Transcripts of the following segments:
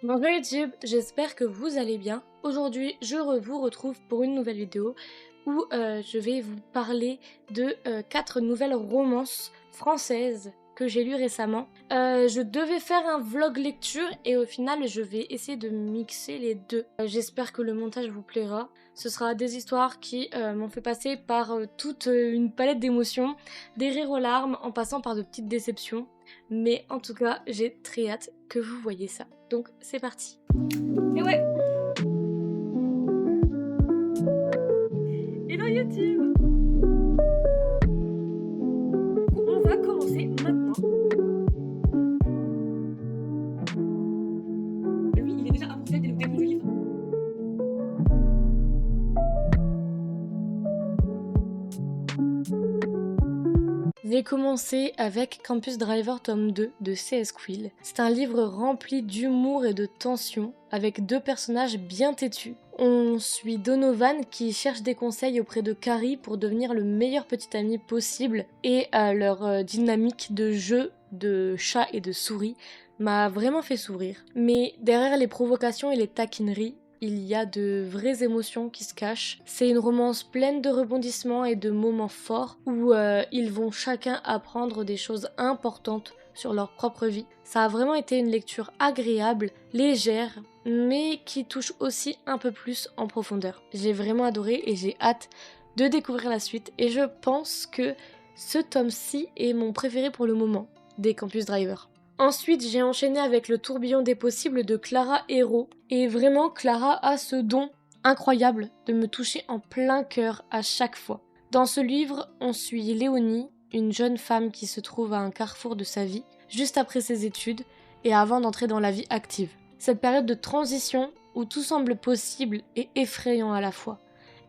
Bonjour YouTube, j'espère que vous allez bien. Aujourd'hui, je vous retrouve pour une nouvelle vidéo où je vais vous parler de 4 nouvelles romances françaises que j'ai lues récemment. Je devais faire un vlog lecture et au final, je vais essayer de mixer les deux. J'espère que le montage vous plaira. Ce sera des histoires qui m'ont fait passer par toute une palette d'émotions, des rires aux larmes en passant par de petites déceptions. Mais en tout cas, j'ai très hâte que vous voyez ça. Donc c'est parti. Et ouais. Hello YouTube. On va commencer maintenant. Lui, il est déjà imparfait dès le début du livre. J'ai commencé avec Campus Driver tome 2 de C.S. Quill. C'est un livre rempli d'humour et de tension, avec deux personnages bien têtus. On suit Donovan qui cherche des conseils auprès de Carrie pour devenir le meilleur petit ami possible, et leur dynamique de jeu de chat et de souris m'a vraiment fait sourire. Mais derrière les provocations et les taquineries, il y a de vraies émotions qui se cachent. C'est une romance pleine de rebondissements et de moments forts où ils vont chacun apprendre des choses importantes sur leur propre vie. Ça a vraiment été une lecture agréable, légère, mais qui touche aussi un peu plus en profondeur. J'ai vraiment adoré et j'ai hâte de découvrir la suite, et je pense que ce tome-ci est mon préféré pour le moment des Campus Driver. Ensuite, j'ai enchaîné avec Le tourbillon des possibles de Clara Hérault. Et vraiment, Clara a ce don incroyable de me toucher en plein cœur à chaque fois. Dans ce livre, on suit Léonie, une jeune femme qui se trouve à un carrefour de sa vie, juste après ses études et avant d'entrer dans la vie active. Cette période de transition où tout semble possible et effrayant à la fois,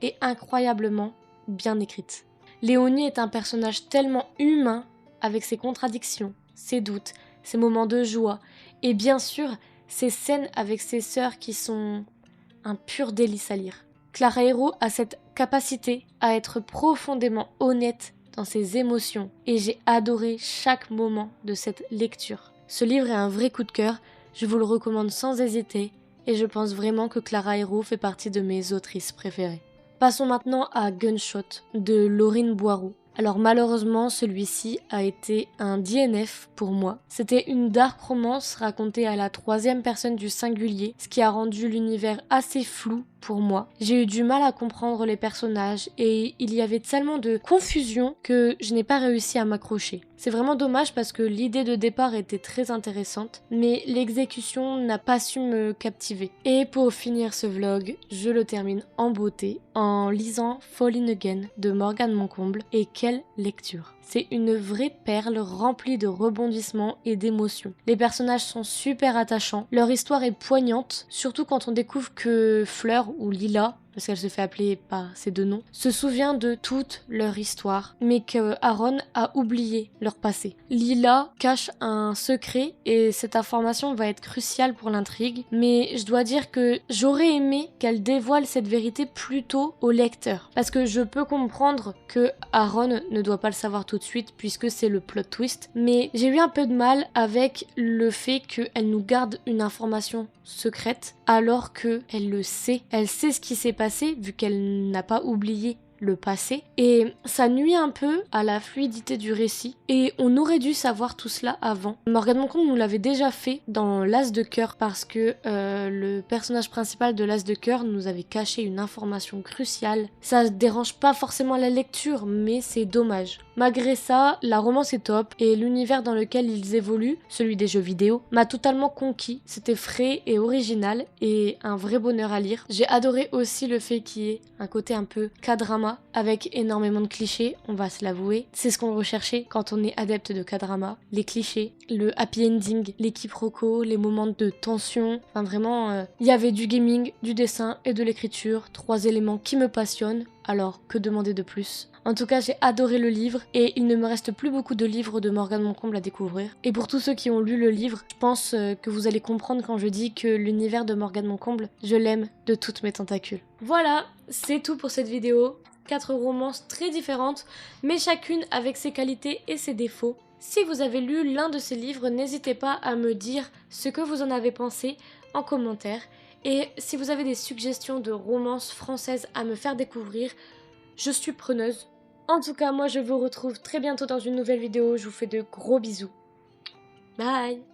est incroyablement bien écrite. Léonie est un personnage tellement humain, avec ses contradictions, ses doutes, ses moments de joie, et bien sûr, ces scènes avec ses sœurs qui sont un pur délice à lire. Clara Hérault a cette capacité à être profondément honnête dans ses émotions, et j'ai adoré chaque moment de cette lecture. Ce livre est un vrai coup de cœur, je vous le recommande sans hésiter, et je pense vraiment que Clara Hérault fait partie de mes autrices préférées. Passons maintenant à Gunshot de Laurine Boiroux. Alors malheureusement, celui-ci a été un DNF pour moi. C'était une dark romance racontée à la troisième personne du singulier, ce qui a rendu l'univers assez flou pour moi. J'ai eu du mal à comprendre les personnages et il y avait tellement de confusion que je n'ai pas réussi à m'accrocher. C'est vraiment dommage parce que l'idée de départ était très intéressante, mais l'exécution n'a pas su me captiver. Et pour finir ce vlog, je le termine en beauté en lisant Fall in Again de Morgane Moncomble, et quelle lecture! C'est une vraie perle remplie de rebondissements et d'émotions. Les personnages sont super attachants, leur histoire est poignante, surtout quand on découvre que Fleur, ou Lila, parce qu'elle se fait appeler par ces deux noms, se souvient de toute leur histoire, mais que Aaron a oublié leur passé. Lila cache un secret et cette information va être cruciale pour l'intrigue, mais je dois dire que j'aurais aimé qu'elle dévoile cette vérité plus tôt au lecteur, parce que je peux comprendre que Aaron ne doit pas le savoir tout de suite puisque c'est le plot twist, mais j'ai eu un peu de mal avec le fait qu'elle nous garde une information secrète alors qu'elle le sait. Elle sait ce qui s'est passé vu qu'elle n'a pas oublié le passé, et ça nuit un peu à la fluidité du récit, et on aurait dû savoir tout cela avant. Morgane Moncomble nous l'avait déjà fait dans L'As de cœur, parce que le personnage principal de L'As de cœur nous avait caché une information cruciale. Ça dérange pas forcément la lecture, mais c'est dommage. Malgré ça, la romance est top, et l'univers dans lequel ils évoluent, celui des jeux vidéo, m'a totalement conquis. C'était frais et original, et un vrai bonheur à lire. J'ai adoré aussi le fait qu'il y ait un côté un peu K-drama, avec énormément de clichés, on va se l'avouer. C'est ce qu'on recherchait quand on est adepte de K-drama. Les clichés, le happy ending, les quiproquos, les moments de tension. Enfin vraiment, il y avait du gaming, du dessin et de l'écriture. 3 éléments qui me passionnent. Alors, que demander de plus? En tout cas, j'ai adoré le livre et il ne me reste plus beaucoup de livres de Morgane Moncomble à découvrir. Et pour tous ceux qui ont lu le livre, je pense que vous allez comprendre quand je dis que l'univers de Morgane Moncomble, je l'aime de toutes mes tentacules. Voilà, c'est tout pour cette vidéo. 4 romances très différentes, mais chacune avec ses qualités et ses défauts. Si vous avez lu l'un de ces livres, n'hésitez pas à me dire ce que vous en avez pensé en commentaire. Et si vous avez des suggestions de romances françaises à me faire découvrir, je suis preneuse. En tout cas, moi je vous retrouve très bientôt dans une nouvelle vidéo. Je vous fais de gros bisous. Bye!